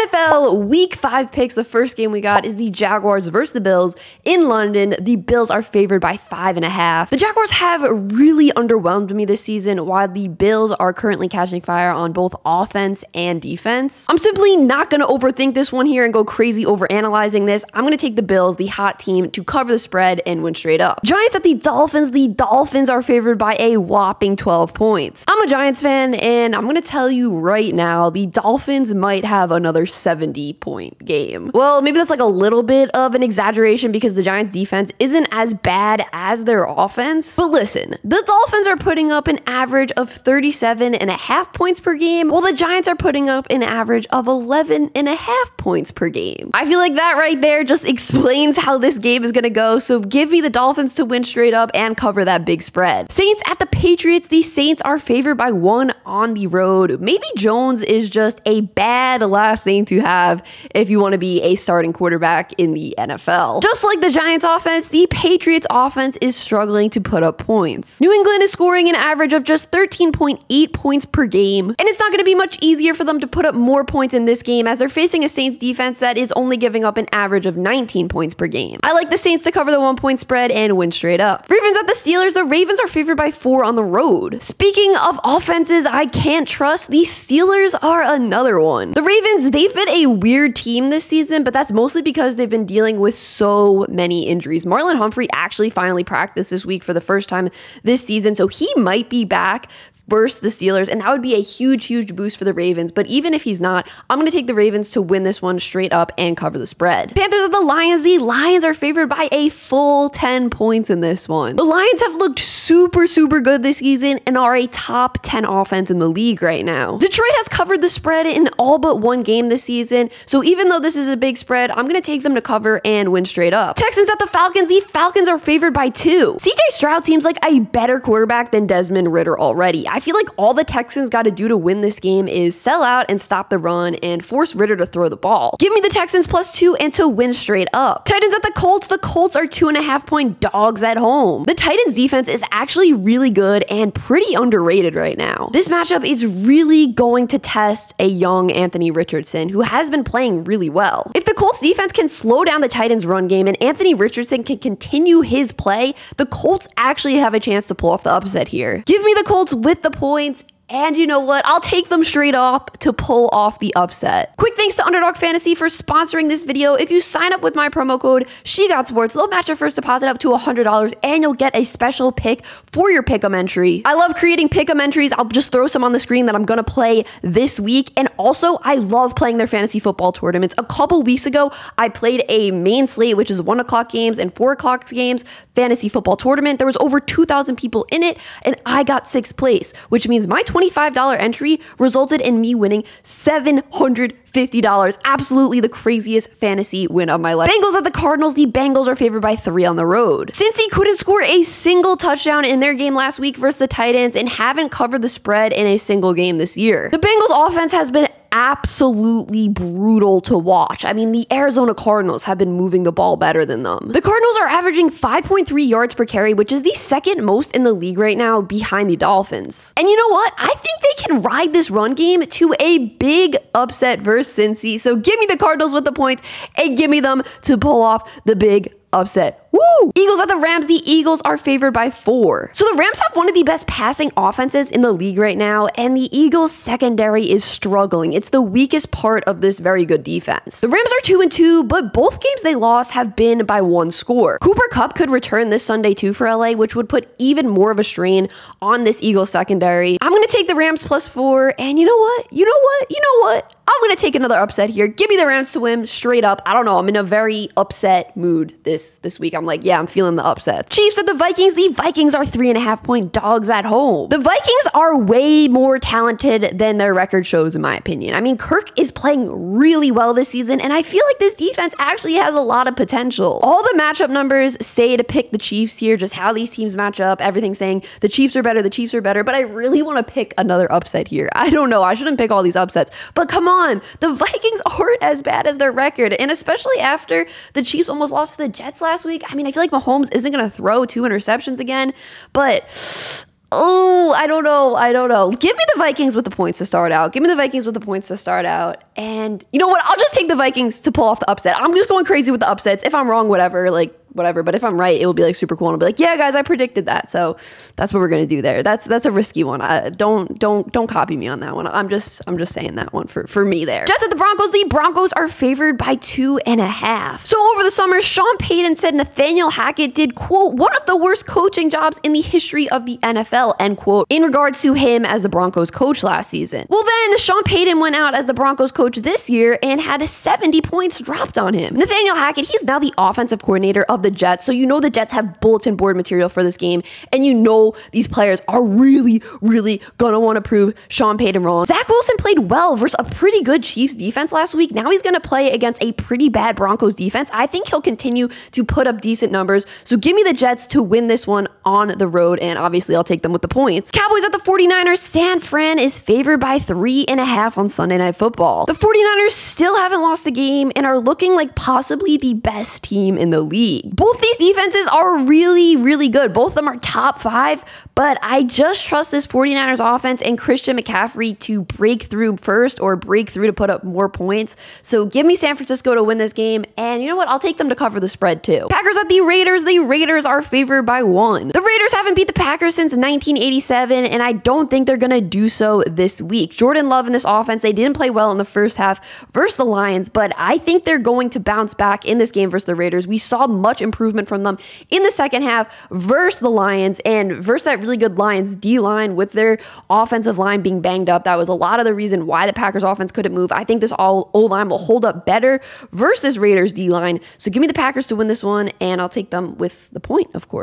NFL Week 5 picks. The first game we got is the Jaguars versus the Bills in London. The Bills are favored by 5.5. The Jaguars have really underwhelmed me this season, while the Bills are currently catching fire on both offense and defense. I'm simply not going to overthink this one here and go crazy over analyzing this. I'm going to take the Bills, the hot team, to cover the spread and win straight up. Giants at the Dolphins. The Dolphins are favored by a whopping 12 points. I'm a Giants fan, and I'm going to tell you right now, the Dolphins might have another 70-point game. Well, maybe that's like a little bit of an exaggeration because the Giants defense isn't as bad as their offense. But listen, the Dolphins are putting up an average of 37.5 points per game, while the Giants are putting up an average of 11.5 points per game. I feel like that right there just explains how this game is going to go. So give me the Dolphins to win straight up and cover that big spread. Saints at the Patriots. The Saints are favored by 1 on the road. Maybe Jones is just a bad last name to have if you want to be a starting quarterback in the NFL. Just like the Giants offense, the Patriots offense is struggling to put up points. New England is scoring an average of just 13.8 points per game, and it's not going to be much easier for them to put up more points in this game as they're facing a Saints defense that is only giving up an average of 19 points per game. I like the Saints to cover the 1-point spread and win straight up. Ravens at the Steelers. The Ravens are favored by 4 on the road. Speaking of offenses I can't trust, the Steelers are another one. The Ravens, they've been a weird team this season, but that's mostly because they've been dealing with so many injuries. Marlon Humphrey actually finally practiced this week for the first time this season, so he might be back versus the Steelers, and that would be a huge boost for the Ravens. But even if he's not, I'm going to take the Ravens to win this one straight up and cover the spread. Panthers at the Lions. The Lions are favored by a full 10 points in this one. The Lions have looked super good this season and are a top 10 offense in the league right now. Detroit has covered the spread in all but one game this season, so even though this is a big spread, I'm going to take them to cover and win straight up. Texans at the Falcons. The Falcons are favored by 2. CJ Stroud seems like a better quarterback than Desmond Ridder already. I feel like all the Texans got to do to win this game is sell out and stop the run and force Ridder to throw the ball. Give me the Texans +2 and to win straight up. Titans at the Colts. The Colts are 2.5-point dogs at home. The Titans defense is actually really good and pretty underrated right now. This matchup is really going to test a young Anthony Richardson, who has been playing really well. If the Colts defense can slow down the Titans run game and Anthony Richardson can continue his play, the Colts actually have a chance to pull off the upset here. Give me the Colts with the points. And you know what? I'll take them straight up to pull off the upset. Quick thanks to Underdog Fantasy for sponsoring this video. If you sign up with my promo code SheGotSports, they'll match your first deposit up to $100 and you'll get a special pick for your pick'em entry. I love creating pick'em entries. I'll just throw some on the screen that I'm gonna play this week. And also, I love playing their fantasy football tournaments. A couple weeks ago, I played a main slate, which is 1 o'clock games and 4 o'clock games fantasy football tournament. There was over 2,000 people in it, and I got 6th place, which means my $25 entry resulted in me winning $750. Absolutely the craziest fantasy win of my life. Bengals at the Cardinals. The Bengals are favored by 3 on the road. Cincy couldn't score a single touchdown in their game last week versus the Titans and haven't covered the spread in a single game this year. The Bengals offense has been absolutely brutal to watch. I mean, the Arizona Cardinals have been moving the ball better than them. The Cardinals are averaging 5.3 yards per carry, which is the second most in the league right now behind the Dolphins. And you know what? I think they can ride this run game to a big upset versus Cincy. So give me the Cardinals with the points and give me them to pull off the big upset. Woo! Eagles at the Rams. The Eagles are favored by 4. So the Rams have one of the best passing offenses in the league right now, and the Eagles secondary is struggling. It's the weakest part of this very good defense. The Rams are 2-2, but both games they lost have been by 1 score. Cooper Kupp could return this Sunday too for LA, which would put even more of a strain on this Eagles secondary. I'm going to take the Rams +4, and you know what? I'm going to take another upset here. Give me the Rams to win straight up. I don't know. I'm in a very upset mood this week. I'm like, yeah, I'm feeling the upset. Chiefs at the Vikings. The Vikings are 3.5-point dogs at home. The Vikings are way more talented than their record shows, in my opinion. I mean, Kirk is playing really well this season, and I feel like this defense actually has a lot of potential. All the matchup numbers say to pick the Chiefs here, just how these teams match up, everything saying the Chiefs are better, but I really want to pick another upset here. I don't know. I shouldn't pick all these upsets, but come on. The Vikings aren't as bad as their record, and especially after the Chiefs almost lost to the Jets last week. I mean, I feel like Mahomes isn't going to throw 2 interceptions again, but Oh, I don't know. Give me the Vikings with the points to start out. And you know what? I'll just take the Vikings to pull off the upset. I'm just going crazy with the upsets. If I'm wrong, whatever. But if I'm right, it will be like super cool. And I'll be like, yeah, guys, I predicted that. So that's what we're gonna do there. That's a risky one. Don't copy me on that one. I'm just saying that one for me there. Jets at the Broncos. The Broncos are favored by 2.5. So over the summer, Sean Payton said Nathaniel Hackett did, quote, one of the worst coaching jobs in the history of the NFL, end quote, in regards to him as the Broncos coach last season. Well, then Sean Payton went out as the Broncos coach this year and had 70 points dropped on him. Nathaniel Hackett, he's now the offensive coordinator of the Jets. So you know the Jets have bulletin board material for this game, and you know these players are really gonna want to prove Sean Payton wrong. Zach Wilson played well versus a pretty good Chiefs defense last week. Now he's gonna play against a pretty bad Broncos defense. I think he'll continue to put up decent numbers. So give me the Jets to win this one on the road, and obviously I'll take them with the points. Cowboys at the 49ers. San Fran is favored by 3.5 on Sunday Night Football. The 49ers still haven't lost a game and are looking like possibly the best team in the league. Both these defenses are really good. Both of them are top 5, but I just trust this 49ers offense and Christian McCaffrey to break through first or break through to put up more points. So give me San Francisco to win this game, and you know what? I'll take them to cover the spread too. Packers at the Raiders. The Raiders are favored by 1. The Raiders haven't beat the Packers since 1987, and I don't think they're gonna do so this week. Jordan Love in this offense, they didn't play well in the first half versus the Lions, but I think they're going to bounce back in this game versus the Raiders. We saw much improvement from them in the second half versus the Lions and versus that really good Lions D-line with their offensive line being banged up. That was a lot of the reason why the Packers offense couldn't move. I think this O-line will hold up better versus this Raiders D-line. So give me the Packers to win this one, and I'll take them with the point, of course.